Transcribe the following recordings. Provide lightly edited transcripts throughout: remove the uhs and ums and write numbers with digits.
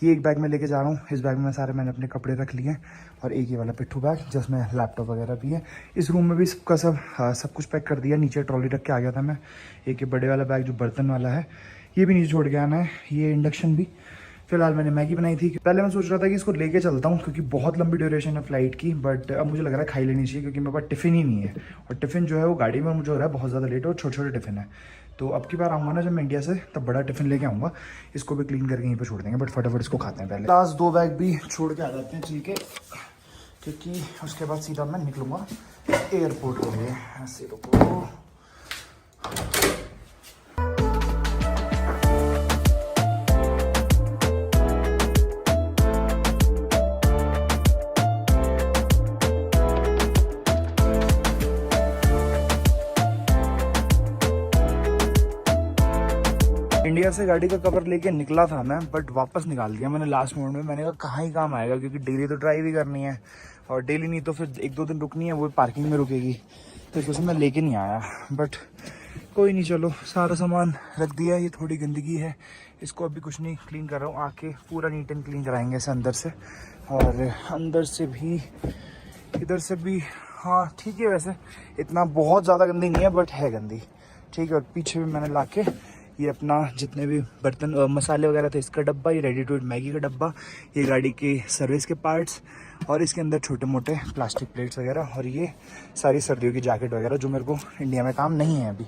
ये एक बैग में लेके जा रहा हूँ, इस बैग में सारे मैंने अपने कपड़े रख लिए हैं और एक ये वाला पिट्ठू बैग जिसमें लैपटॉप वगैरह भी है। इस रूम में भी सबका सब कुछ पैक कर दिया। नीचे ट्रॉली रख के आ गया था मैं। एक ये बड़े वाला बैग जो बर्तन वाला है ये भी नीचे छोड़ के आना है। ये इंडक्शन भी, फिलहाल मैंने मैगी बनाई थी। पहले मैं सोच रहा था कि इसको लेके चलता हूँ क्योंकि बहुत लंबी ड्यूरेशन है फ्लाइट की, बट अब मुझे लग रहा है खाई लेनी चाहिए क्योंकि मेरे पास टिफ़िन ही नहीं है। और टिफ़िन जो है वो गाड़ी में मुझे हो रहा है बहुत ज़्यादा लेट और छोटे छोटे टिफ़िन है। तो अब की बार आऊँगा ना जब मैं इंडिया से, तब बड़ा टिफ़िन लेके आऊँगा। इसको भी क्लीन करके यहीं पर छोड़ देंगे, बट फटाफट इसको खाते हैं पहले। लास्ट 2 बैग भी छोड़ के आ जाते हैं चल के, क्योंकि उसके बाद सीधा मैं निकलूँगा एयरपोर्ट के लिए। ऐसे रुको, इंडिया से गाड़ी का कवर लेके निकला था मैं, बट वापस निकाल दिया मैंने लास्ट मोमेंट में। मैंने कहा कहाँ ही काम आएगा, क्योंकि डेली तो ड्राइव ही करनी है और डेली नहीं तो फिर 1-2 दिन रुकनी है, वो पार्किंग में रुकेगी। तो इसको मैं लेके नहीं आया, बट कोई नहीं, चलो सारा सामान रख दिया। ये थोड़ी गंदगी है, इसको अभी कुछ नहीं, क्लीन कर रहा हूँ। आके पूरा नीट एंड क्लीन कराएंगे इसे अंदर से और अंदर से भी, इधर से भी। हाँ ठीक है, वैसे इतना बहुत ज़्यादा गंदी नहीं है, बट है गंदी, ठीक है। और पीछे भी मैंने ला के ये अपना जितने भी बर्तन मसाले वगैरह थे, इसका डब्बा, ये रेडी टू ईट मैगी का डब्बा, ये गाड़ी के सर्विस के पार्ट्स, और इसके अंदर छोटे मोटे प्लास्टिक प्लेट्स वगैरह, और ये सारी सर्दियों की जैकेट वगैरह जो मेरे को इंडिया में काम नहीं है अभी।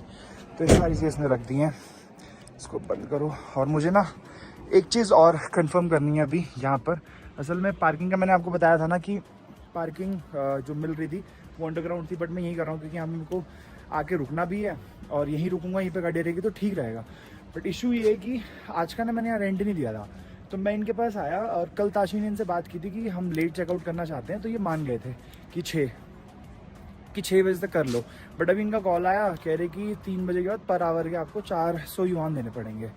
तो ये सारी चीज़ें इसमें रख दी हैं। इसको बंद करो। और मुझे ना एक चीज़ और कंफर्म करनी है अभी यहाँ पर। असल में पार्किंग का मैंने आपको बताया था ना कि पार्किंग जो मिल रही थी वो अंडरग्राउंड थी, बट मैं यही कर रहा हूँ क्योंकि हम को आके रुकना भी है और यहीं रुकूंगा, यहीं पे गाड़ी रहेगी तो ठीक रहेगा। बट इशू ये है कि आज का ना मैंने यहाँ रेंट नहीं दिया था, तो मैं इनके पास आया और कल ताशी ने इनसे बात की थी कि हम लेट चेकआउट करना चाहते हैं, तो ये मान गए थे कि 6 बजे तक कर लो। बट अभी इनका कॉल आया, कह रहे कि 3 बजे के बाद पर आवर के आपको 400 युआन देने पड़ेंगे,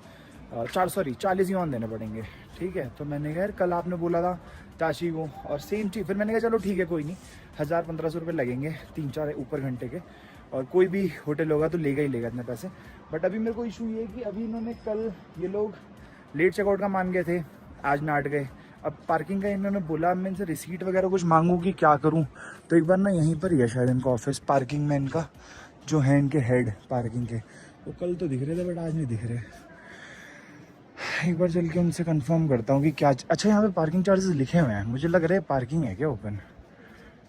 40 युआन देने पड़ेंगे, ठीक है। तो मैंने कहा यार कल आपने बोला था ताशी को, और सेम चीज़। फिर मैंने कहा चलो ठीक है कोई नहीं, 1000-1500 रुपये लगेंगे 3-4 ऊपर घंटे के, और कोई भी होटल होगा तो लेगा ही लेगा इतने पैसे। बट अभी मेरे को इशू ये है कि अभी इन्होंने कल ये लोग लेट चेकआउट का मान गए थे, आज में 8 गए। अब पार्किंग का इन्होंने बोला, मैं इनसे रिसीट वगैरह कुछ मांगू कि क्या करूं। तो एक बार ना यहीं पर ही है शायद इनका ऑफिस, पार्किंग में इनका जो है इनके हेड पार्किंग के, वो कल तो दिख रहे थे बट आज नहीं दिख रहे। एक बार चल के उनसे कंफर्म करता हूँ कि क्या। अच्छा यहाँ पे पार्किंग चार्जेस लिखे हुए हैं, मुझे लग रहा है पार्किंग है क्या ओपन।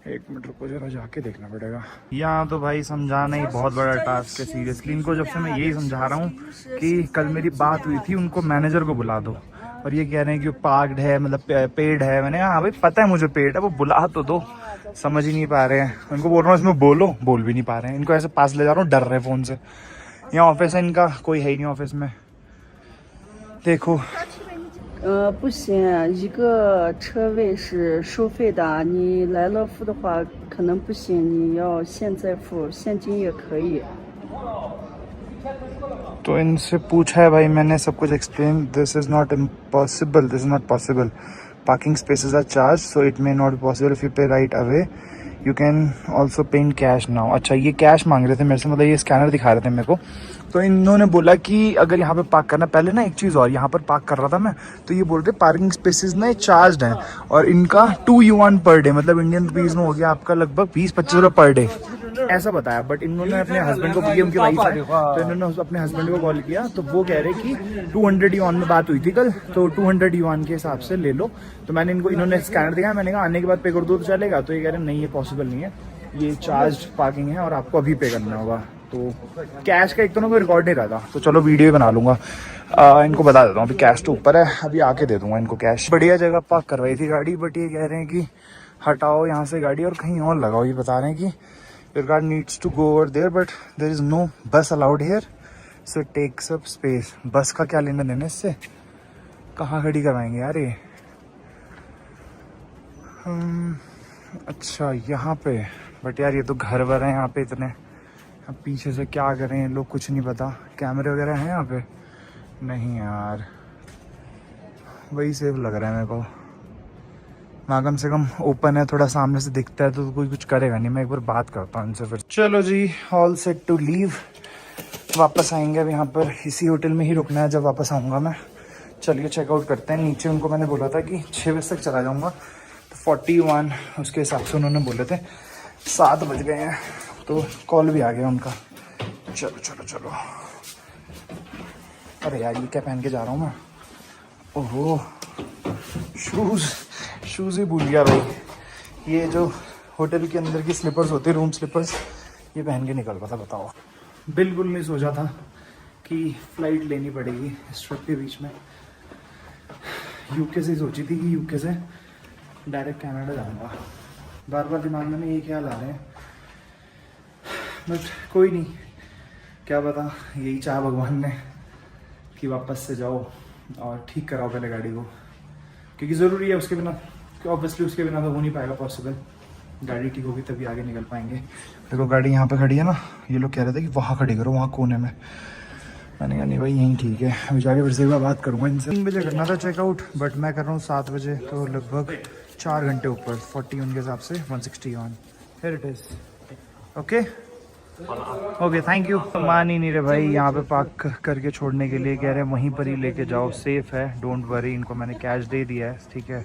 1 मिनट रुको, जरा जाके देखना पड़ेगा। यहाँ तो भाई समझाना ही बहुत बड़ा टास्क है सीरियसली। इनको जब से मैं यही समझा रहा हूँ कि कल मेरी बात हुई थी, उनको मैनेजर को बुला दो, और ये कह रहे हैं कि पार्क्ड है, मतलब पेड है। मैंने कहा हाँ भाई पता है मुझे पेड है, वो बुला तो दो, समझ ही नहीं पा रहे हैं। उनको बोल रहा हूँ इसमें बोलो, बोल भी नहीं पा रहे हैं। इनको ऐसे पास ले जा रहा हूँ, डर रहे फ़ोन से। यहाँ ऑफिस है इनका, कोई है ही नहीं ऑफिस में। देखो 不行，一个车位是收费的，你来了付的话可能不行，你要现在付，现金也可以。 तो इनसे पूछा है भाई मैंने, सब कुछ explain. This is not impossible, this is not possible. Parking spaces are charge, so it may not be possible if you pay right away, you can also pay in cash now. अच्छा ये cash मांग रहे थे मेरे से, मतलब ये scanner दिखा रहे थे मेरे को। तो इन्होंने बोला कि अगर यहाँ पे पार्क करना, पहले ना एक चीज़ और, यहाँ पर पार्क कर रहा था मैं, तो ये बोल रहे पार्किंग स्पेसेस ना चार्ज हैं, और इनका 2 युआन पर डे, मतलब इंडियन रुपीज़ में हो गया आपका लगभग 20-25 रुपये पर डे, ऐसा बताया। बट इन्होंने अपने हस्बैंड को, क्योंकि उनकी वाइफ है, तो इन्होंने अपने हस्बैंड को कॉल किया, तो वो कह रहे कि 200 युआन में बात हुई थी कल, तो 200 युआन के हिसाब से ले लो। तो मैंने इनको, इन्होंने स्कैनर दिखाया, मैंने कहा आने के बाद पे कर दो तो चलेगा। तो ये कह रहे नहीं ये पॉसिबल नहीं है, ये चार्ज पार्किंग है और आपको अभी पे करना होगा। तो कैश का एक तो ना कोई रिकॉर्ड नहीं रहता, तो चलो वीडियो बना लूँगा। इनको बता देता हूँ अभी कैश तो ऊपर है, अभी आके दे दूंगा इनको कैश। बढ़िया जगह पार्क करवाई थी गाड़ी, बट ये कह रहे हैं कि हटाओ यहाँ से गाड़ी और कहीं और लगाओ। ये बता रहे हैं कि your car needs to go over there, but there is no bus allowed here, so it takes up space. Bus का क्या लेना देना इससे, कहाँ खड़ी करवाएंगे यार ये। अच्छा यहाँ पे, बट यार ये तो घर वर है यहाँ पे इतने, अब पीछे से क्या करें लोग, कुछ नहीं पता। कैमरे वगैरह हैं यहाँ पे? नहीं यार, वही सेफ लग रहा है मेरे को। वहाँ कम से कम ओपन है, थोड़ा सामने से दिखता है तो कोई कुछ करेगा नहीं। मैं एक बार बात करता हूँ इनसे फिर। चलो जी, ऑल सेट टू लीव। वापस आएंगे अब यहाँ पर, इसी होटल में ही रुकना है जब वापस आऊँगा मैं। चलिए चेकआउट करते हैं। नीचे उनको मैंने बोला था कि 6 बजे तक चला जाऊँगा, तो 41 उसके हिसाब से उन्होंने बोले थे। 7 बज गए हैं तो कॉल भी आ गया उनका। चलो चलो चलो। अरे यार ये क्या पहन के जा रहा हूँ मैं? ओहो शूज़ ही भूल गया भाई। ये जो होटल के अंदर की स्लीपर्स होती है, रूम स्लीपर्स, ये पहन के निकल रहा था। बताओ, बिल्कुल नहीं सोचा था कि फ़्लाइट लेनी पड़ेगी इस ट्रिप के बीच में। यूके से सोची थी कि यूके से डायरेक्ट कनाडा जाऊंगा। बार बार दिमाग में ये ख्याल आ रहे हैं, बट कोई नहीं, क्या पता यही चाहा भगवान ने कि वापस से जाओ और ठीक कराओ पहले गाड़ी को, क्योंकि ज़रूरी है उसके बिना, ऑब्वियसली उसके बिना तो हो नहीं पाएगा पॉसिबल। गाड़ी ठीक होगी तभी आगे निकल पाएंगे। देखो गाड़ी यहाँ पे खड़ी है ना, ये लोग कह रहे थे कि वहाँ खड़ी करो, वहाँ कोने में। मैंने कहा नहीं भाई यहीं ठीक है, अभी जाके फिर से एक बार बात करूँगा इनसे। 3 बजे करना था चेकआउट, बट मैं कर रहा हूँ 7 बजे, तो लगभग 4 घंटे ऊपर। 41 के हिसाब से 161। Here it is. Okay okay thank you. मान ही नहीं रहे भाई, यहाँ पे पार्क करके छोड़ने के लिए कह रहे हैं वहीं पर ही लेके जाओ, सेफ है, डोंट वरी। इनको मैंने कैश दे दिया है, ठीक है।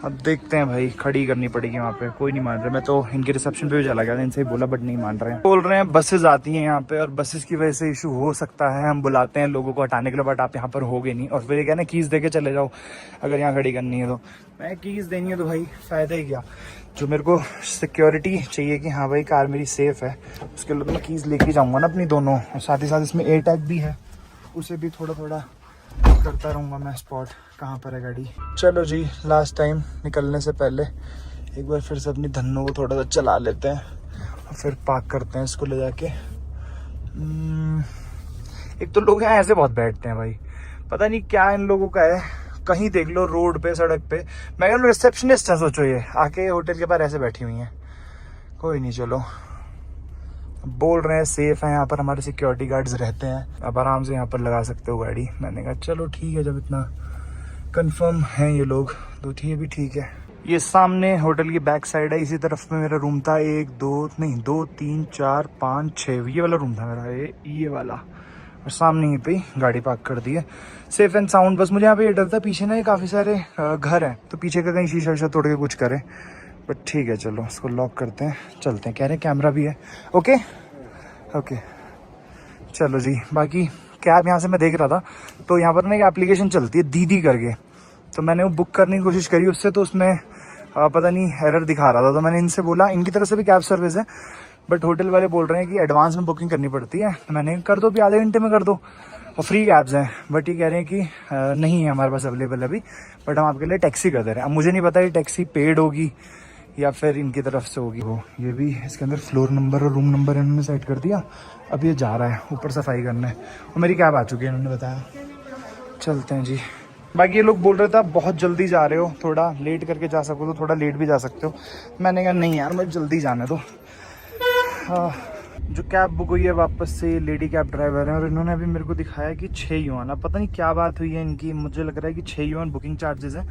अब देखते हैं भाई, खड़ी करनी पड़ेगी वहाँ पे। कोई नहीं मान रहे। मैं तो इनके रिसेप्शन पे भी चला गया था, इनसे ही बोला, बट नहीं मान रहे हैं। बोल रहे हैं बसेज आती हैं यहाँ पे और बसेस की वजह से इशू हो सकता है, हम बुलाते हैं लोगों को हटाने के लिए, बट आप यहाँ पर होगे नहीं। और फिर ये कहना कीज़ दे के चले जाओ अगर यहाँ खड़ी करनी है तो। मैं कीज़ देनी है तो भाई फ़ायदा ही क्या। जो मेरे को सिक्योरिटी चाहिए कि हाँ भाई कार मेरी सेफ़ है, उसके लिए तो मैं कीज़ लेके जाऊँगा ना अपनी दोनों। और साथ ही साथ इसमें एयर टैग भी है, उसे भी थोड़ा थोड़ा करता रहूँगा मैं स्पॉट कहाँ पर है गाड़ी। चलो जी, लास्ट टाइम निकलने से पहले एक बार फिर से अपनी धन्नों को थोड़ा सा चला लेते हैं और फिर पार्क करते हैं इसको ले जाके। एक तो लोग यहाँ ऐसे बहुत बैठते हैं भाई, पता नहीं क्या इन लोगों का है। कहीं देख लो रोड पे, सड़क पे, मैं कह रिसेप्शनिस्ट है, सोचो ये आके होटल के पास ऐसे बैठी हुई हैं। कोई नहीं, चलो बोल रहे हैं सेफ है यहाँ पर, हमारे सिक्योरिटी गार्ड्स रहते हैं, अब आराम से यहाँ पर लगा सकते हो गाड़ी। मैंने कहा चलो ठीक है, जब इतना कंफर्म है ये लोग तो ठीक भी ठीक है। ये सामने होटल की बैक साइड है, इसी तरफ में मेरा रूम था। 2 3 4 5 6 ये वाला रूम था मेरा, ये वाला। और सामने ही पे गाड़ी पार्क कर दी है, सेफ एंड साउंड। बस मुझे यहाँ पे ये डर था, पीछे ना ये काफ़ी सारे घर हैं, तो पीछे का कहीं शीशा तोड़ के कुछ करें, बट ठीक है चलो इसको लॉक करते हैं, चलते हैं। कह रहे हैं कैमरा भी है। ओके ओके चलो जी। बाकी कैब यहाँ से मैं देख रहा था, तो यहाँ पर ना एक एप्लीकेशन चलती है दीदी करके, तो मैंने वो बुक करने की कोशिश करी उससे, तो उसमें पता नहीं एरर दिखा रहा था। तो मैंने इनसे बोला, इनकी तरफ से भी कैब सर्विस है, बट होटल वाले बोल रहे हैं कि एडवांस में बुकिंग करनी पड़ती है। तो मैंने कर दो भी, आधे घंटे में कर दो, और फ्री कैब्स हैं। बट ये कह रहे हैं कि नहीं है हमारे पास अवेलेबल अभी, बट हम आपके लिए टैक्सी कर दे रहे हैं। अब मुझे नहीं पता ये टैक्सी पेड होगी या फिर इनकी तरफ से होगी। वो ये भी इसके अंदर फ्लोर नंबर और रूम नंबर इन्होंने सेट कर दिया। अब ये जा रहा है ऊपर सफाई करने, और मेरी कैब आ चुकी है, इन्होंने बताया। चलते हैं जी। बाकी ये लोग बोल रहे थे आप बहुत जल्दी जा रहे हो, थोड़ा लेट करके जा सको तो थोड़ा लेट भी जा सकते हो। मैंने कहा नहीं यार, मुझे जल्दी जाना है। तो जो कैब बुक हुई है वापस से लेडी कैब ड्राइवर है, और इन्होंने अभी मेरे को दिखाया कि 6 युआन। अब पता नहीं क्या बात हुई है इनकी, मुझे लग रहा है कि 6 युआन बुकिंग चार्जेस है,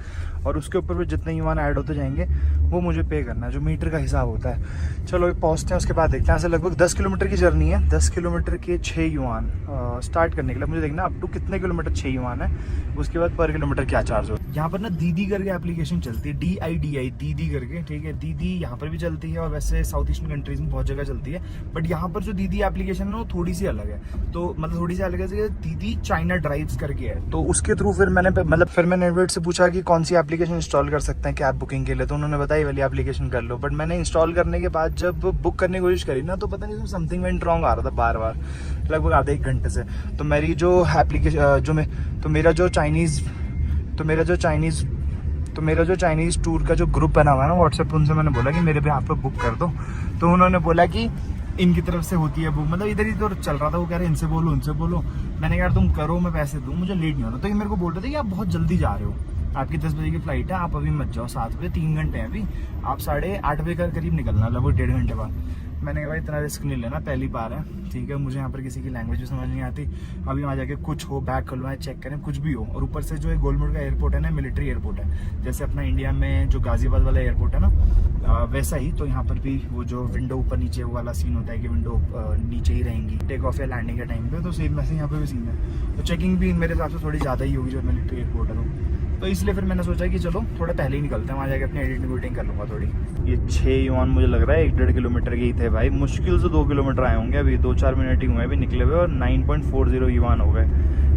और उसके ऊपर भी जितने युआन ऐड होते जाएंगे वो मुझे पे करना है, जो मीटर का हिसाब होता है। चलो पहुँचते हैं, उसके बाद देखते हैं। ऐसे लगभग 10 किलोमीटर की जर्नी है, 10 किलोमीटर के 6 युआन स्टार्ट करने के लिए। मुझे देखना अप टू कितने किलोमीटर 6 युआन है, उसके बाद पर किलोमीटर क्या चार्ज होता है। यहाँ पर ना दीदी करके एप्लीकेशन चलती है, DIDI दीदी करके, ठीक है। दीदी यहाँ पर भी चलती है, और वैसे साउथ ईस्टर्न कंट्रीज में बहुत जगह चलती है, बट यहाँ पर जो दीदी एप्लीकेशन है वो थोड़ी सी अलग है। तो मतलब थोड़ी सी अलग है, दीदी चाइना ड्राइव्स करके है। तो उसके थ्रू फिर मैंने एडवर्ड से पूछा कि कौन सी एप्लीकेशन इंस्टॉल कर सकते हैं कैब बुकिंग के लिए, तो उन्होंने बताया वाली एप्लीकेशन कर लो। बट मैंने इंस्टॉल करने के बाद जब बुक करने की कोशिश करी ना, तो पता नहीं समथिंग वेंट रॉन्ग आ रहा था बार बार, लगभग आधे 1 घंटे से। तो मेरी जो एप्लीकेशन मेरा जो चाइनीज़ टूर का जो ग्रुप बना हुआ है ना व्हाट्सएप, उनसे मैंने बोला कि मेरे भी आप पे बुक कर दो। तो उन्होंने बोला कि इनकी तरफ से होती है बुक, मतलब इधर ही तो चल रहा था। वो कह रहे इनसे बोलो उनसे बोलो। मैंने कहा तुम करो, मैं पैसे दूँ, मुझे लेट नहीं होना। तो ये मेरे को बोल रहे थे कि आप बहुत जल्दी जा रहे हो, आपकी 10 बजे की फ्लाइट है, आप अभी मत जाओ, 7 बजे 3 घंटे हैं अभी, आप 8:30 बजे के करीब निकलना, लगभग 1.5 घंटे बाद। मैंने कहा भाई इतना रिस्क नहीं लेना, पहली बार है, ठीक है। मुझे यहाँ पर किसी की लैंग्वेज भी समझ नहीं आती। अभी वहाँ जाके कुछ हो, बैग खुलवाएं, चेक करें, कुछ भी हो। और ऊपर से जो है गोलमुड़ का एयरपोर्ट है ना, मिलिट्री एयरपोर्ट है, जैसे अपना इंडिया में जो गाजियाबाद वाला एयरपोर्ट है ना, वैसा ही। तो यहाँ पर भी वो जो विंडो ऊपर नीचे वाला सीन होता है कि विंडो नीचे ही रहेंगी टेक ऑफ या लैंडिंग के टाइम पे, तो सेम वैसे यहाँ पे भी सीन है। तो चेकिंग भी मेरे हिसाब से थोड़ी ज़्यादा ही होगी जो मिलिट्री एयरपोर्ट है। तो इसलिए फिर मैंने सोचा कि चलो थोड़ा पहले ही निकलते हैं, वहाँ जाके अपनी एडिटिंग कर लूँगा थोड़ी। ये 6 युआन मुझे लग रहा है 1-1.5 किलोमीटर के ही थे भाई, मुश्किल से 2 किलोमीटर आए होंगे। अभी 2-4 मिनट ही हुए अभी निकले हुए, और 9.40 युआन हो गए।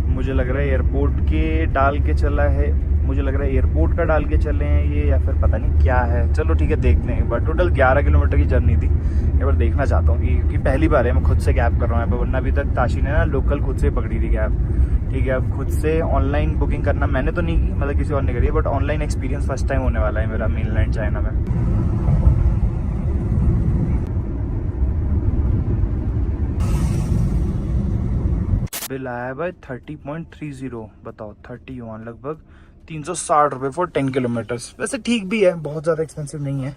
मुझे लग रहा है एयरपोर्ट के डाल के चला है, मुझे लग रहा है एयरपोर्ट का डाल के चले हैं ये, या फिर पता नहीं क्या है। चलो ठीक है, देखते हैं। बट टोटल 11 किलोमीटर की जर्नी थी। एक बार देखना चाहता हूँ क्योंकि पहली बार है मैं खुद से कैब कर रहा हूँ यहाँ पे, वरना अभी तक ताशी ने ना लोकल खुद से पकड़ी थी कैब, ठीक है। अब खुद से ऑनलाइन बुकिंग करना मैंने तो नहीं की, मतलब किसी और ने करी है, but online experience first time होने वाला है मेरा मेनलैंड चाइना में। बिल आया है भाई 30.30, बताओ 30 युआन, लगभग 360 रुपये फॉर 10 किलोमीटर्स। वैसे ठीक भी है, बहुत ज़्यादा एक्सपेंसिव नहीं है।